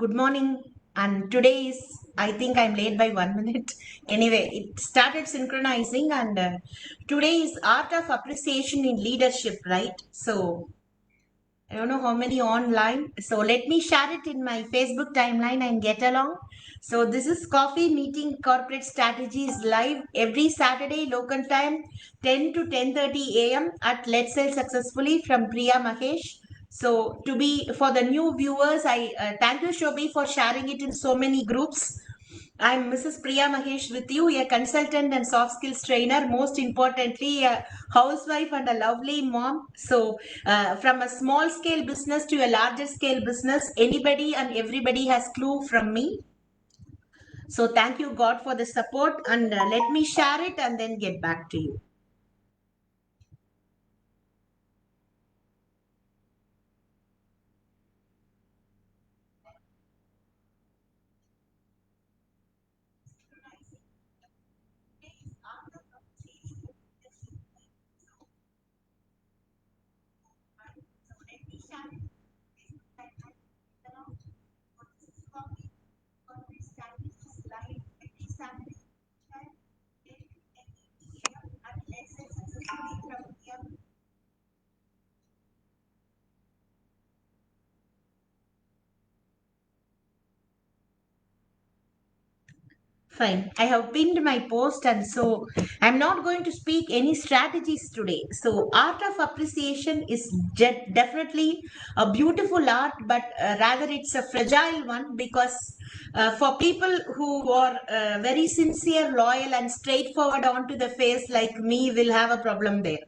Good morning. And today is, I think I'm late by 1 minute. Anyway, it started synchronizing, and today is Art of Appreciation in Leadership, right? So, I don't know how many online. So, let me share it in my Facebook timeline and get along. So, this is Coffee Meeting Corporate Strategies live every Saturday, local time, 10 to 10:30 a.m. at Let's Sell Successfully from Priya Mahesh. So, to be for the new viewers, I thank you, Shobi, for sharing it in so many groups. I'm Mrs. Priya Mahesh with you, a consultant and soft skills trainer, most importantly, a housewife and a lovely mom. So, from a small scale business to a larger scale business, anybody and everybody has clue from me. So, thank you, God, for the support, and let me share it and then get back to you. Fine. I have pinned my post, and so I'm not going to speak any strategies today. So, art of appreciation is definitely a beautiful art, but rather it's a fragile one because for people who are very sincere, loyal, and straightforward onto the face, like me, will have a problem there.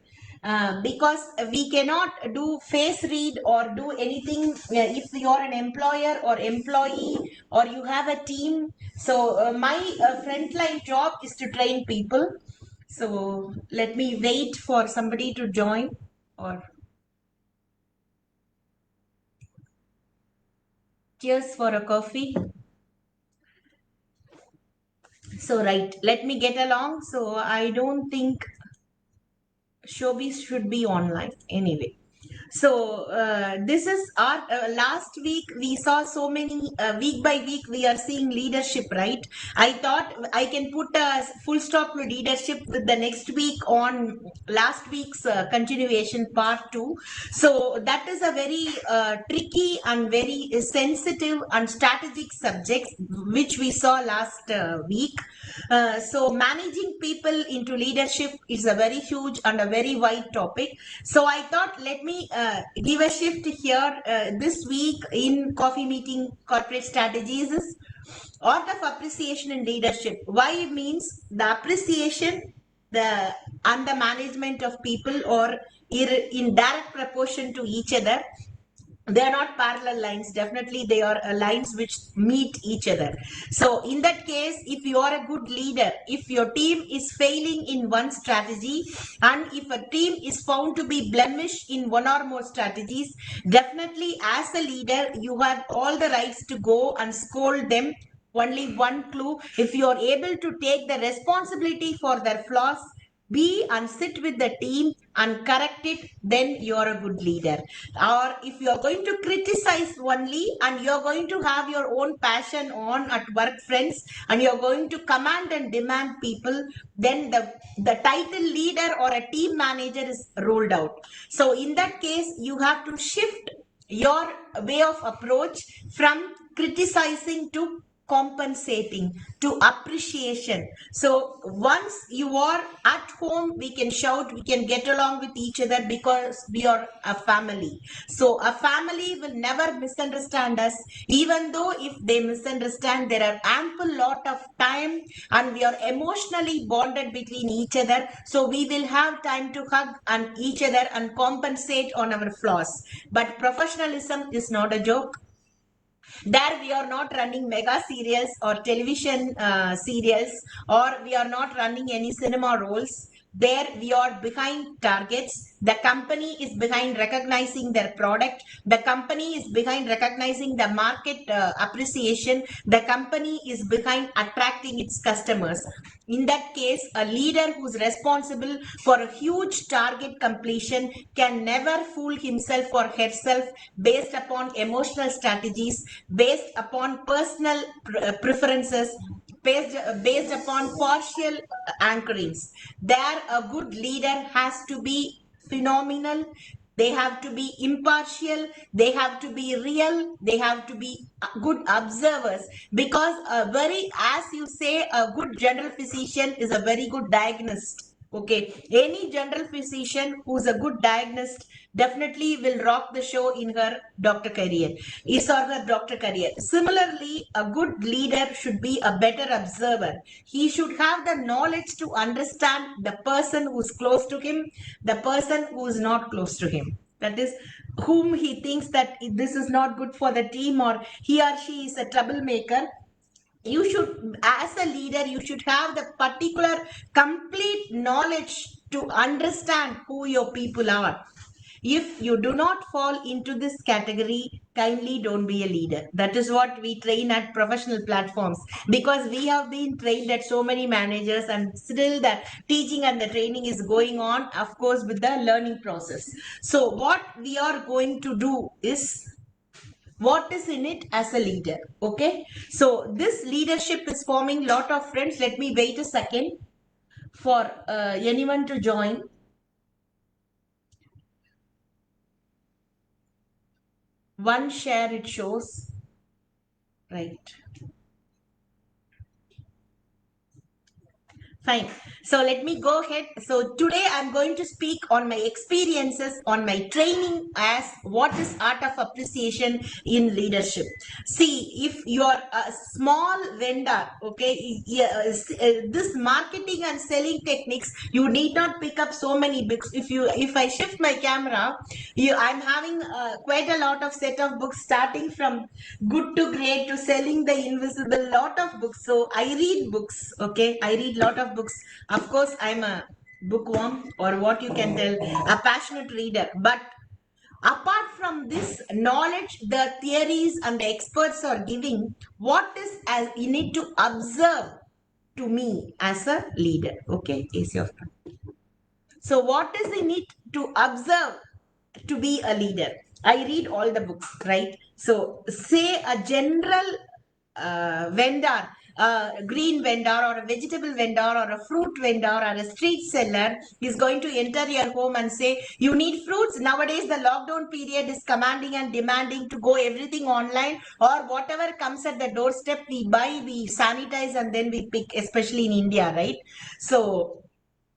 Because we cannot do face read or do anything if you're an employer or employee or you have a team. So my frontline job is to train people. So let me wait for somebody to join. Or cheers for a coffee. So right, let me get along. So I don't think showbiz should be online anyway. So this is our last week we saw so many week by week we are seeing leadership, right? I thought I can put a full stop to leadership with the next week on last week's continuation part 2. So that is a very tricky and very sensitive and strategic subject which we saw last week. So managing people into leadership is a very huge and a very wide topic. So I thought let me give a shift here this week in Coffee Meeting Corporate Strategies is art of appreciation in leadership. Why it means the appreciation the and the management of people or in direct proportion to each other. They are not parallel lines, definitely they are lines which meet each other. So in that case, if you are a good leader, if your team is failing in one strategy and if a team is found to be blemished in one or more strategies, definitely as a leader you have all the rights to go and scold them. Only one clue: if you are able to take the responsibility for their flaws, be and sit with the team and correct it, then you're a good leader. Or if you're going to criticize only and you're going to have your own passion on at work, friends, and you're going to command and demand people, then the title leader or a team manager is rolled out. So in that case, you have to shift your way of approach from criticizing to compensating to appreciation. So once you are at home, we can shout, we can get along with each other because we are a family. So a family will never misunderstand us. Even though if they misunderstand, there are ample lot of time and we are emotionally bonded between each other, so we will have time to hug and each other and compensate on our flaws. But professionalism is not a joke. There we are not running mega serials or television serials, or we are not running any cinema roles. there we are behind targets. The company is behind recognizing their product. The company is behind recognizing the market appreciation. The company is behind attracting its customers. In that case, a leader who's responsible for a huge target completion can never fool himself or herself based upon emotional strategies, based upon personal preferences, based upon partial anchorings. There, a good leader has to be phenomenal. They have to be impartial. They have to be real. They have to be good observers, because a very, as you say, a good general physician is a very good diagnist. Okay, any general physician who's a good diagnist definitely will rock the show in her doctor career, is or her doctor career. Similarly, a good leader should be a better observer. He should have the knowledge to understand the person who's close to him, the person who is not close to him. That is, whom he thinks that this is not good for the team, or he or she is a troublemaker. You should, as a leader, you should have the particular complete knowledge to understand who your people are. If you do not fall into this category, kindly don't be a leader. That is what we train at professional platforms, because we have been trained at so many managers, and still the teaching and the training is going on, of course, with the learning process. So what we are going to do is, what is in it as a leader. Okay, so this leadership is forming lot of friends. Let me wait a second for anyone to join. One share it shows, right? Fine. So let me go ahead. So today I'm going to speak on my experiences, on my training as what is art of appreciation in leadership. See, if you're a small vendor, okay, this marketing and selling techniques, you need not pick up so many books. If I shift my camera, I'm having quite a lot of set of books, starting from good to great to selling the invisible, lot of books. So I read books. Okay, I read lot of books. Of course, I'm a bookworm, or what you can tell, a passionate reader. But apart from this knowledge, the theories and the experts are giving, what is as you need to observe to me as a leader. Okay, is your turn. So what is in it to observe to be a leader? I read all the books, right? So say a general vendor, a green vendor or a vegetable vendor or a fruit vendor or a street seller is going to enter your home and say, you need fruits. Nowadays, the lockdown period is commanding and demanding to go everything online, or whatever comes at the doorstep, we buy, we sanitize, and then we pick, especially in India, right? So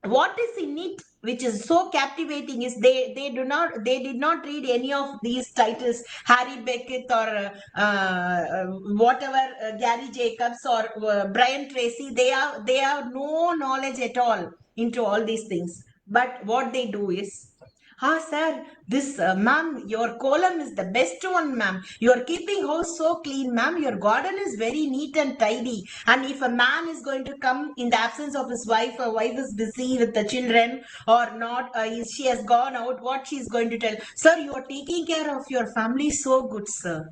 what is in it which is so captivating is they did not read any of these titles, Harry Beckett or whatever, Gary Jacobs or Brian Tracy. They have no knowledge at all into all these things. But what they do is, sir, this, ma'am, your column is the best one, ma'am. You are keeping house so clean, ma'am. Your garden is very neat and tidy. And if a man is going to come in the absence of his wife, a wife is busy with the children or not, she has gone out, what she is going to tell? Sir, you are taking care of your family so good, sir.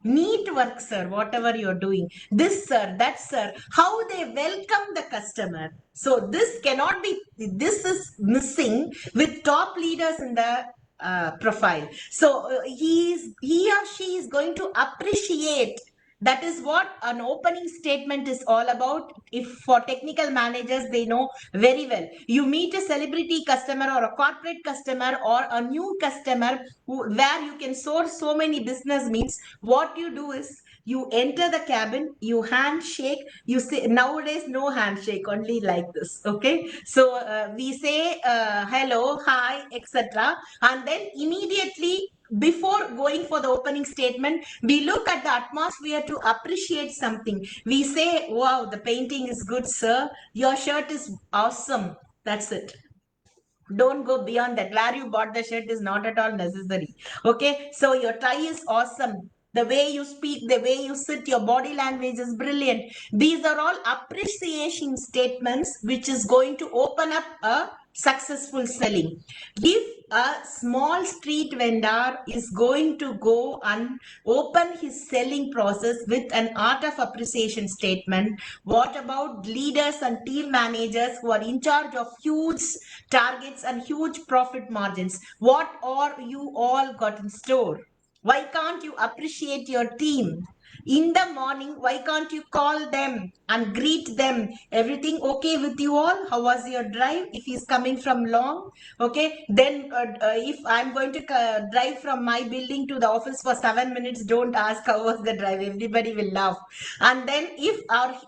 Neat work, sir, whatever you're doing. This, sir, that, sir. How they welcome the customer. So this cannot be, this is missing with top leaders in the profile. So he or she is going to appreciate. That is what an opening statement is all about. If for technical managers, they know very well. You meet a celebrity customer or a corporate customer or a new customer where you can source so many business means, what you do is, you enter the cabin, you handshake, you say, nowadays no handshake, only like this. Okay, so we say hello, hi, etc., and then immediately before going for the opening statement, we look at the atmosphere to appreciate something. We say, wow, the painting is good, sir, your shirt is awesome. That's it. Don't go beyond that. Where you bought the shirt is not at all necessary. Okay, so your tie is awesome, the way you speak, the way you sit, your body language is brilliant. These are all appreciation statements which is going to open up a successful selling. If a small street vendor is going to go and open his selling process with an art of appreciation statement, what about leaders and team managers who are in charge of huge targets and huge profit margins? What are you all got in store? Why can't you appreciate your team? In the morning, why can't you call them and greet them? Everything okay with you all? How was your drive? If he's coming from long, okay, then if I'm going to drive from my building to the office for 7 minutes, don't ask how was the drive. Everybody will laugh. And then if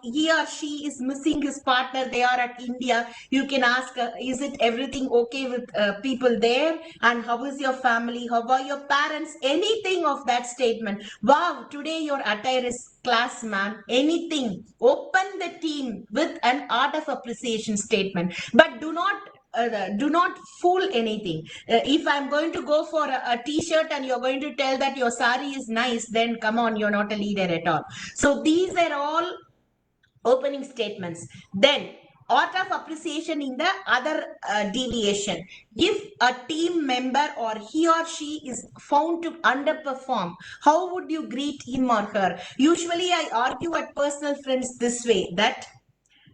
he or she is missing his partner, they are at India, you can ask, is it everything okay with people there? And how is your family? How are your parents? Anything of that statement. Wow, today your attire is class, man. Anything. Open the team with an art of appreciation statement. But do not fool anything. If I'm going to go for a t-shirt and you're going to tell that your sari is nice, then come on, you're not a leader at all. So these are all opening statements. Then art of appreciation in the other deviation. If a team member or he or she is found to underperform, how would you greet him or her? Usually I argue at personal friends this way, that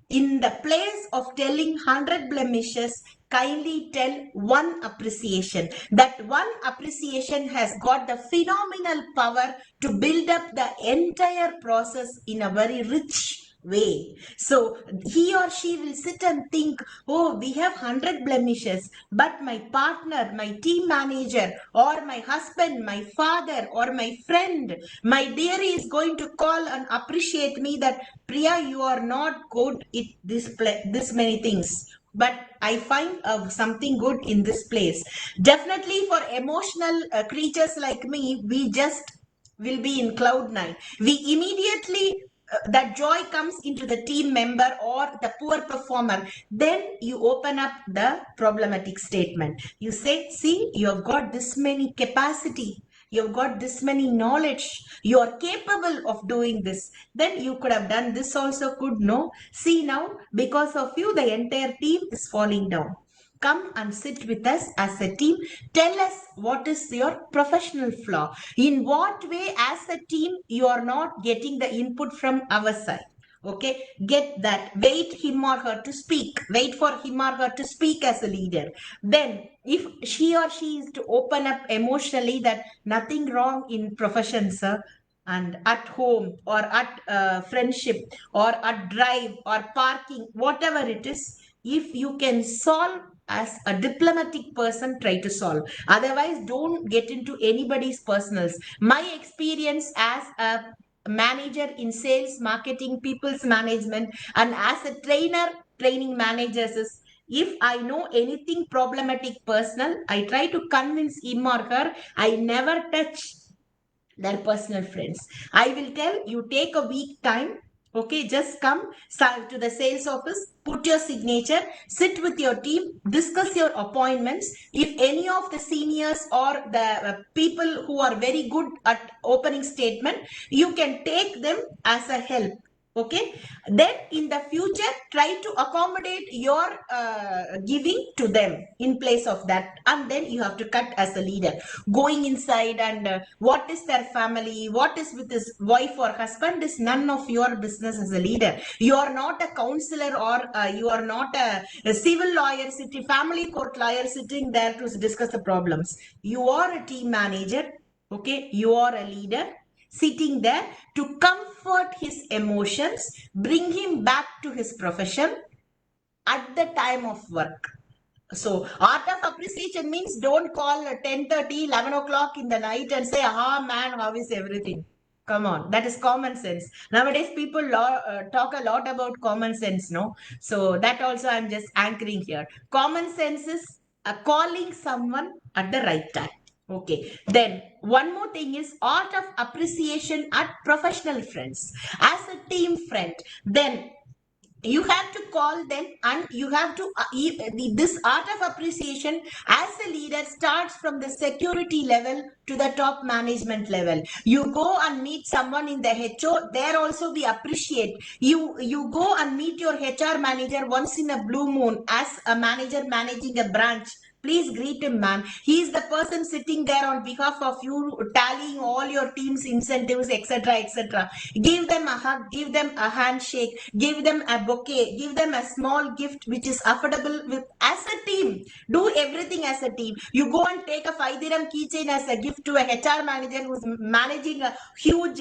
in the place of telling 100 blemishes, kindly tell one appreciation. That one appreciation has got the phenomenal power to build up the entire process in a very rich way. So he or she will sit and think, oh, we have 100 blemishes, but my partner, my team manager, or my husband, my father, or my friend, my dearie is going to call and appreciate me that, Priya, you are not good at this many things, but I find something good in this place. Definitely for emotional creatures like me, we just will be in cloud nine. We immediately that joy comes into the team member or the poor performer. Then you open up the problematic statement. You say, see, you have got this many capacity, you've got this many knowledge, you are capable of doing this, then you could have done this also, could no? See now, because of you the entire team is falling down. Come and sit with us as a team. Tell us what is your professional flaw. In what way, as a team, you are not getting the input from our side. Okay, get that. Wait him or her to speak. Wait for him or her to speak as a leader. Then, if she or she is to open up emotionally that nothing wrong in profession, sir, and at home or at friendship or at drive or parking, whatever it is, if you can solve as a diplomatic person, try to solve. Otherwise, don't get into anybody's personals. My experience as a manager in sales, marketing, people's management, and as a trainer, training managers is, if I know anything problematic personal, I try to convince him or her. I never touch their personal friends. I will tell you, take a week time. Okay, just come to the sales office, put your signature, sit with your team, discuss your appointments. If any of the seniors or the people who are very good at opening statement, you can take them as a help. Okay, then in the future try to accommodate your giving to them in place of that, and then you have to cut as a leader. Going inside and what is their family, what is with his wife or husband is none of your business as a leader. You are not a counselor or you are not a civil lawyer sitting, family court lawyer sitting there to discuss the problems. You are a team manager. Okay, you are a leader sitting there to comfort his emotions, bring him back to his profession at the time of work. So art of appreciation means don't call 10:30, 11 o'clock in the night and say, ah man, how is everything? Come on, that is common sense. Nowadays people talk a lot about common sense, no? So that also I'm just anchoring here. Common sense is calling someone at the right time. Okay, then one more thing is art of appreciation at professional friends. As a team friend, then You have to call them, and you have to this art of appreciation as a leader starts from the security level to the top management level. You go and meet someone in the HO, there also we appreciate. You go and meet your HR manager once in a blue moon as a manager managing a branch. Please greet him, ma'am. He is the person sitting there on behalf of you, tallying all your team's incentives, etc., etc. Give them a hug, give them a handshake, give them a bouquet, give them a small gift which is affordable with as a team. Do everything as a team. You go and take a 5 dirham keychain as a gift to a HR manager who's managing a huge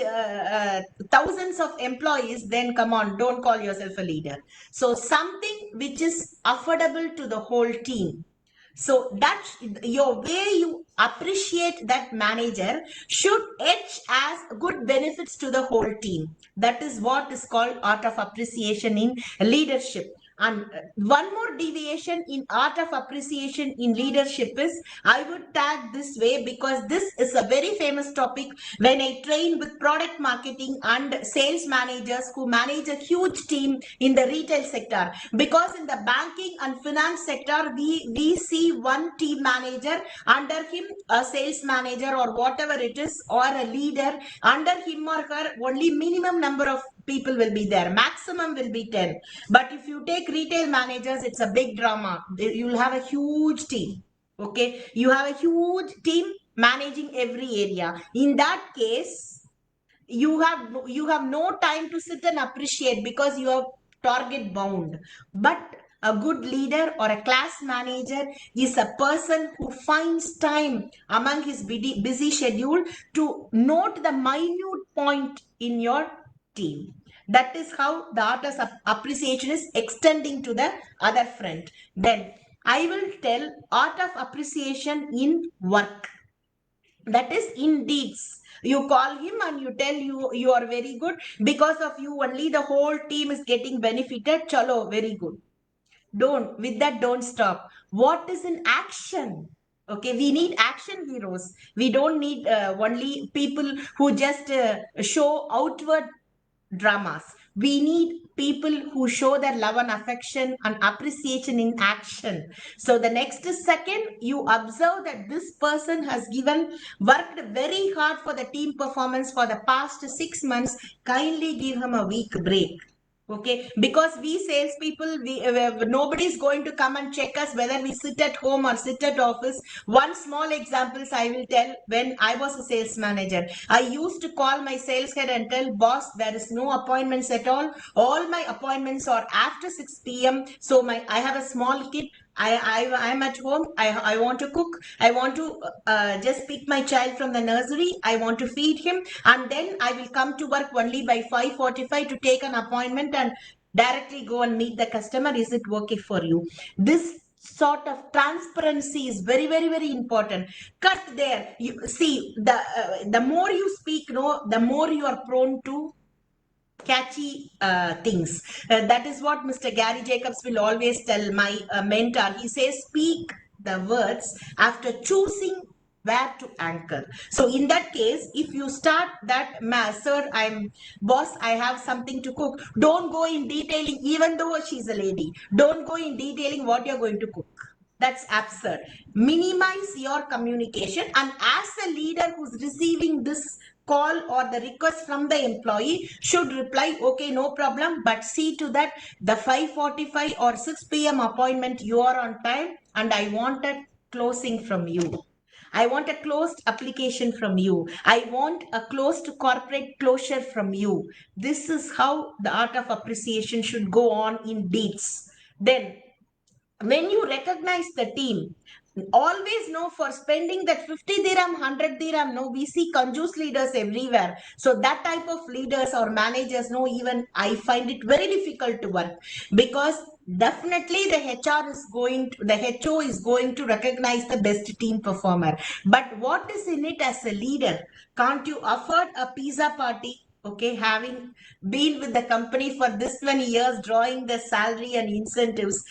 thousands of employees. Then come on, don't call yourself a leader. So something which is affordable to the whole team. So that's your way you appreciate that manager should etch as good benefits to the whole team. That is what is called art of appreciation in leadership. And one more deviation in art of appreciation in leadership is, I would tag this way because this is a very famous topic when I train with product marketing and sales managers who manage a huge team in the retail sector. Because in the banking and finance sector, we see one team manager, under him a sales manager or whatever it is, or a leader, under him or her only minimum number of people will be there, maximum will be 10. But if you take retail managers, it's a big drama. You'll have a huge team. Okay, you have a huge team managing every area. In that case, you have no time to sit and appreciate because you are target bound. But a good leader or a class manager is a person who finds time among his busy schedule to note the minute point in your team. That is how the art of appreciation is extending to the other front. Then I will tell art of appreciation in work. That is in deeds. You call him and you tell you are very good, because of you only the whole team is getting benefited. Chalo, very good. Don't stop. What is in action? Okay, we need action heroes. We don't need only people who just show outward dramas. We need people who show their love and affection and appreciation in action. So the next second you observe that this person has worked very hard for the team performance for the past 6 months, kindly give him a week break. Okay, because we salespeople, nobody's going to come and check us whether we sit at home or sit at office. One small examples I will tell. When I was a sales manager, I used to call my sales head and tell, boss, there is no appointments at all. All my appointments are after 6 p.m. So I have a small kid. I'm at home. I want to cook. I want to just pick my child from the nursery. I want to feed him, and then I will come to work only by 5:45 to take an appointment and directly go and meet the customer. Is it okay for you? This sort of transparency is very, very, very important. Cut there. You see, the more you speak, no, the more you are prone to catchy things. That is what Mr. Gary Jacobs will always tell my mentor. He says, speak the words after choosing where to anchor. So in that case, if you start that, sir, boss, I have something to cook. Don't go in detailing, even though she's a lady. Don't go in detailing what you're going to cook. That's absurd. Minimize your communication, and as a leader who's receiving this call or the request from the employee should reply, okay, no problem, but see to that the 5:45 or 6 p.m. appointment you are on time, and I want a closing from you. I want a closed application from you. I want a closed corporate closure from you. This is how the art of appreciation should go on in deeds. Then when you recognize the team, always know for spending that 50 dirham, 100 dirham, no, we see conjuice leaders everywhere. So that type of leaders or managers, no, even I find it very difficult to work, because definitely the HO is going to recognize the best team performer. But what is in it as a leader? Can't you afford a pizza party? Okay, having been with the company for this many years, drawing the salary and incentives,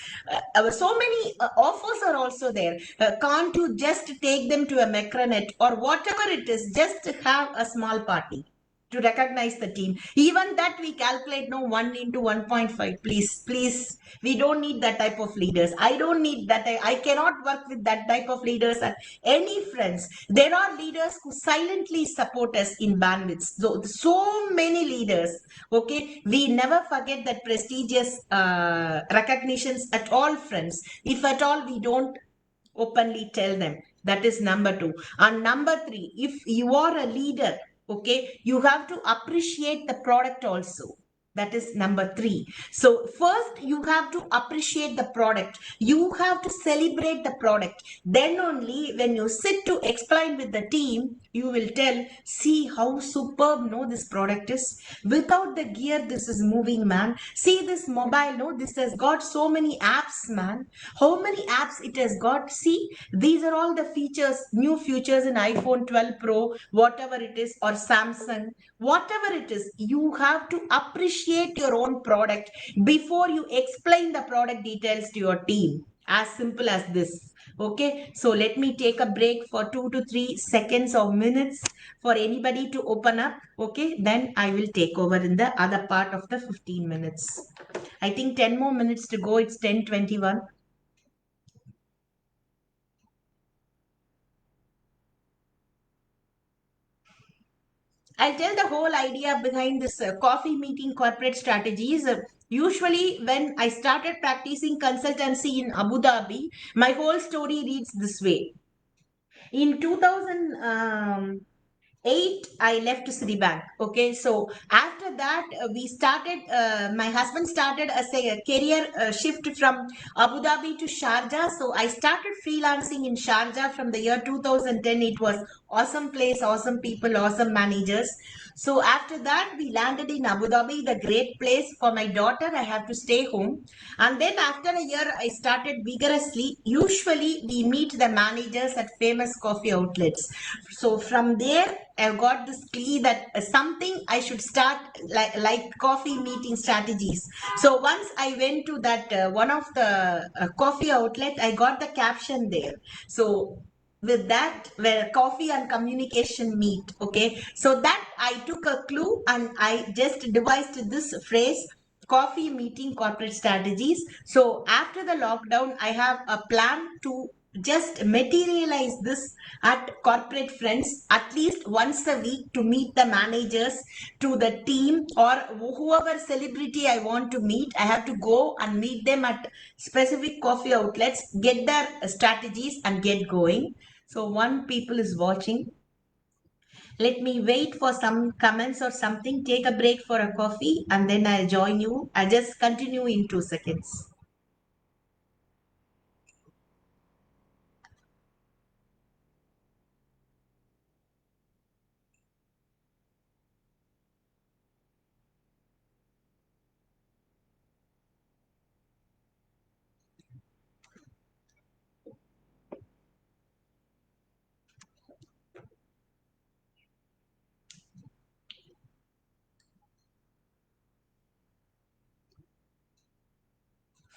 so many offers are also there. Can't you just take them to a macronet or whatever it is, just to have a small party? to recognize the team. Even that we calculate, no, 1 into 1.5. Please, we don't need that type of leaders. I don't need that. I cannot work with that type of leaders at any friends. There are leaders who silently support us in bandwidths. So many leaders. Okay, we never forget that prestigious recognitions at all, friends. If at all we don't openly tell them. That is number two. And number three, if you are a leader, okay, you have to appreciate the product also. That is number three. So first you have to appreciate the product. You have to celebrate the product. Then only when you sit to explain with the team, you will tell, see how superb, no, this product is. Without the gear, this is moving, man. See this mobile, no, this has got so many apps, man. How many apps it has got? See, these are all the features, new features in iPhone 12 Pro, whatever it is, or Samsung, whatever it is. You have to appreciate your own product before you explain the product details to your team. As simple as this. Okay, so let me take a break for 2 to 3 seconds or minutes for anybody to open up. Okay, then I will take over in the other part of the 15 minutes. I think 10 more minutes to go. It's 10:21. I'll tell the whole idea behind this coffee meeting corporate strategies. Usually, when I started practicing consultancy in Abu Dhabi, my whole story reads this way. In 2008, I left Citibank. Okay, so after that, we started. My husband started a career shift from Abu Dhabi to Sharjah. So I started freelancing in Sharjah from the year 2010. It was awesome place, awesome people, awesome managers. So after that, we landed in Abu Dhabi, the great place for my daughter. I have to stay home. And then after a year, I started vigorously. Usually, we meet the managers at famous coffee outlets. So from there, I got this plea that something I should start like coffee meeting strategies. So once I went to that one of the coffee outlet, I got the caption there. So with that, where coffee and communication meet. Okay, so that I took a clue and I just devised this phrase, coffee meeting corporate strategies. So after the lockdown, I have a plan to just materialize this at corporate friends at least once a week, to meet the managers, to the team, or whoever celebrity I want to meet. I have to go and meet them at specific coffee outlets, get their strategies and get going. So one people is watching. Let me wait for some comments or something, take a break for a coffee, and then I'll join you. I'll just continue in 2 seconds.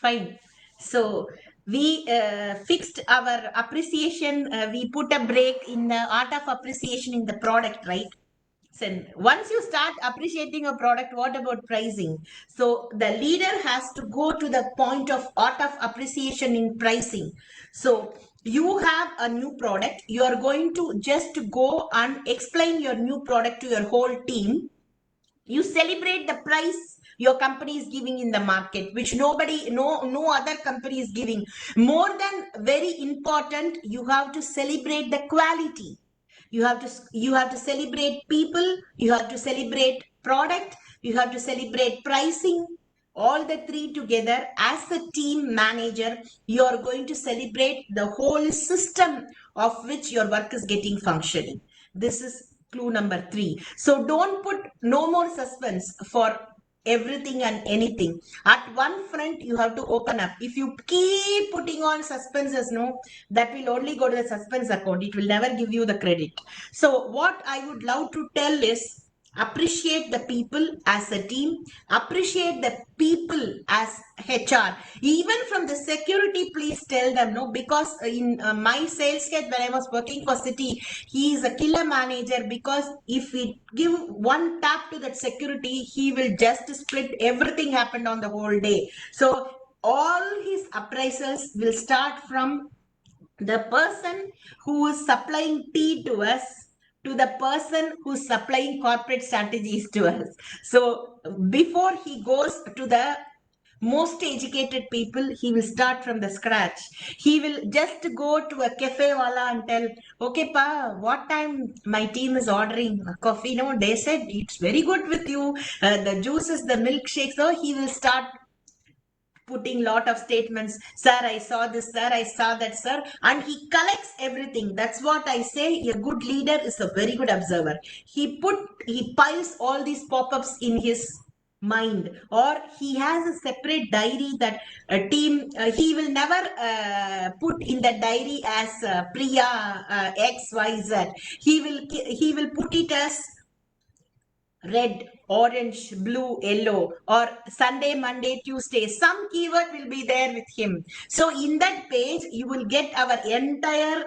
Fine. So we fixed our appreciation. We put a break in the art of appreciation in the product, right? So once you start appreciating a product, what about pricing? So the leader has to go to the point of art of appreciation in pricing. So you have a new product. You are going to just go and explain your new product to your whole team. You celebrate the price your company is giving in the market, which no other company is giving. More than very important, you have to celebrate the quality. You have to celebrate people, you have to celebrate product, you have to celebrate pricing. All the three together, as a team manager, you are going to celebrate the whole system of which your work is getting functioning. This is clue number 3. So don't put no more suspense for everything and anything. At one front, you have to open up. If you keep putting on suspenses, no, that will only go to the suspense account. It will never give you the credit. So what I would love to tell is, appreciate the people as a team, appreciate the people as HR. Even from the security, please tell them, no, because in my sales head, when I was working for City, he is a killer manager, because if we give one tap to that security, he will just split everything happened on the whole day. So all his appraisals will start from the person who is supplying tea to us to the person who's supplying corporate strategies to us. So before he goes to the most educated people, he will start from the scratch. He will just go to a cafe wala and tell, okay pa, what time my team is ordering a coffee? No, they said it's very good with you, the juices, the milkshakes. So he will start putting lot of statements. Sir, I saw this. Sir, I saw that. Sir, and he collects everything. That's what I say. A good leader is a very good observer. He piles all these pop-ups in his mind, or he has a separate diary that a team, he will never put in the diary as Priya XYZ. He will put it as red, orange, blue, yellow, or Sunday, Monday, Tuesday. Some keyword will be there with him. So in that page, you will get our entire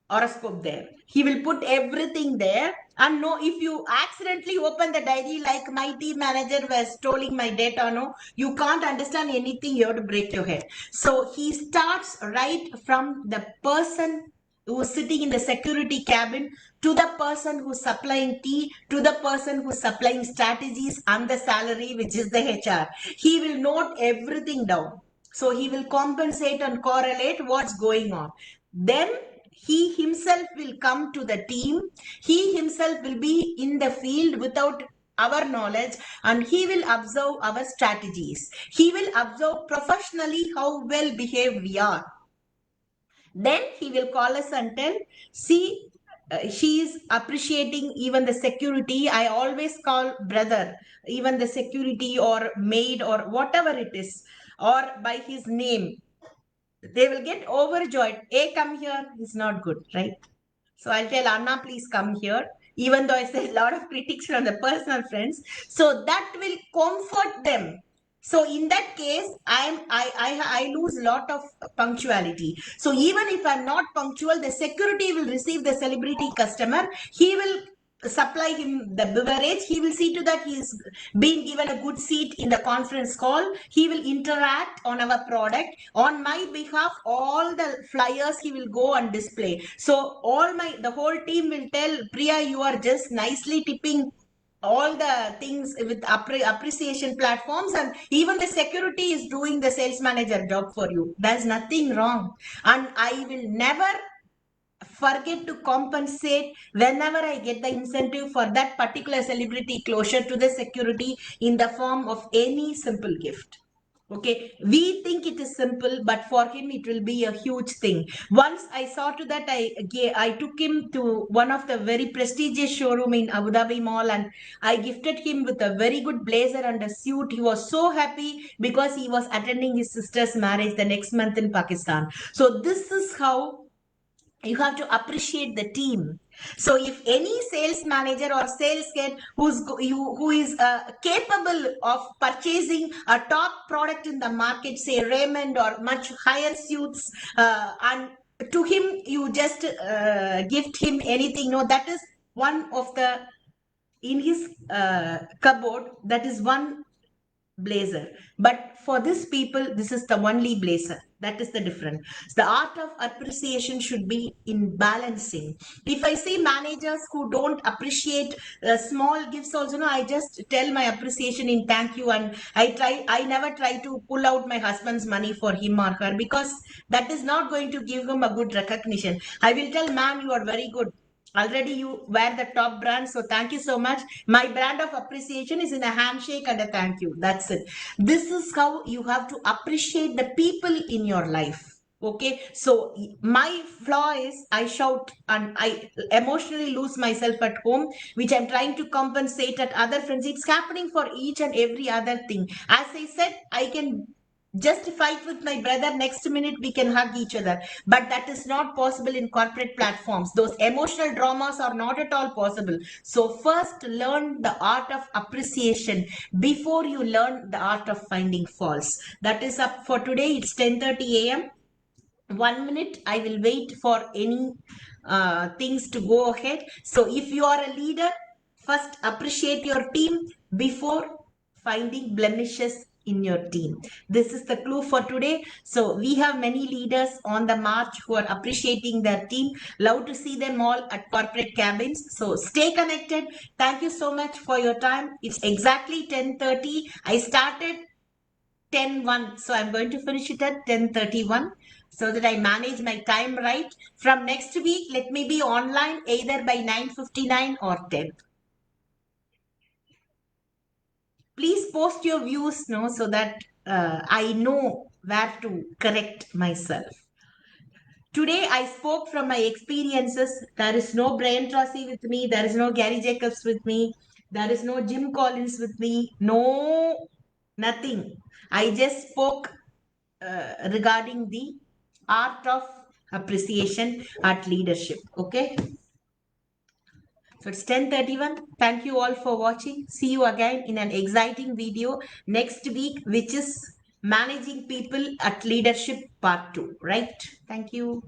horoscope there. He will put everything there. And no, if you accidentally open the diary like my team manager was stealing my data, no, you can't understand anything. You have to break your head. So he starts right from the person who's sitting in the security cabin to the person who's supplying tea to the person who's supplying strategies and the salary, which is the HR. He will note everything down. So he will compensate and correlate what's going on. Then he himself will come to the team. He himself will be in the field without our knowledge, and he will observe our strategies. He will observe professionally how well behaved we are. Then he will call us and tell, see, she is appreciating even the security. I always call brother, even the security or maid or whatever it is, or by his name. They will get overjoyed. Hey, come here. It's not good, right? So I'll tell Anna, please come here. Even though I say a lot of critics from the personal friends, so that will comfort them. So in that case, I lose a lot of punctuality. So even if I'm not punctual, the security will receive the celebrity customer. He will supply him the beverage. He will see to that he is being given a good seat in the conference call. He will interact on our product. On my behalf, all the flyers he will go and display. So the whole team will tell, Priya, you are just nicely tipping all the things with appreciation platforms, and even the security is doing the sales manager job for you. There's nothing wrong. And I will never forget to compensate whenever I get the incentive for that particular celebrity closure to the security in the form of any simple gift. Okay, we think it is simple, but for him it will be a huge thing. Once I saw to that, I took him to one of the very prestigious showroom in Abu Dhabi Mall, and I gifted him with a very good blazer and a suit. He was so happy because he was attending his sister's marriage the next month in Pakistan. So this is how you have to appreciate the team. So if any sales manager or sales head who is capable of purchasing a top product in the market, say Raymond or much higher suits, and to him you just gift him anything, no, that is one of the in his cupboard, that is one blazer. But for this people, this is the only blazer. That is the difference. The art of appreciation should be in balancing. If I see managers who don't appreciate small gifts also, no, I just tell my appreciation in thank you, and I never try to pull out my husband's money for him or her, because that is not going to give him a good recognition. I will tell, man, you are very good. Already you wear the top brand, so thank you so much. My brand of appreciation is in a handshake and a thank you. That's it. This is how you have to appreciate the people in your life. Okay, so my flaw is I shout and I emotionally lose myself at home, which I'm trying to compensate at other friends. It's happening for each and every other thing. As I said, I can just fight with my brother, next minute we can hug each other. But that is not possible in corporate platforms. Those emotional dramas are not at all possible. So first learn the art of appreciation before you learn the art of finding faults. That is up for today. It's 10:30 a.m. 1 minute I will wait for any things to go ahead. So if you are a leader, first appreciate your team before finding blemishes in your team. This is the clue for today. So we have many leaders on the march who are appreciating their team. Love to see them all at corporate cabins. So stay connected. Thank you so much for your time. It's exactly 10:30. I started 10:01, so I'm going to finish it at 10:31 so that I manage my time right. From next week, let me be online either by 9:59 or 10. Please post your views, no, so that I know where to correct myself. Today, I spoke from my experiences. There is no Brian Tracy with me. There is no Gary Jacobs with me. There is no Jim Collins with me. No, nothing. I just spoke regarding the art of appreciation at leadership. Okay. So it's 10:31. Thank you all for watching. See you again in an exciting video next week, which is managing people at leadership part 2. Right. Thank you.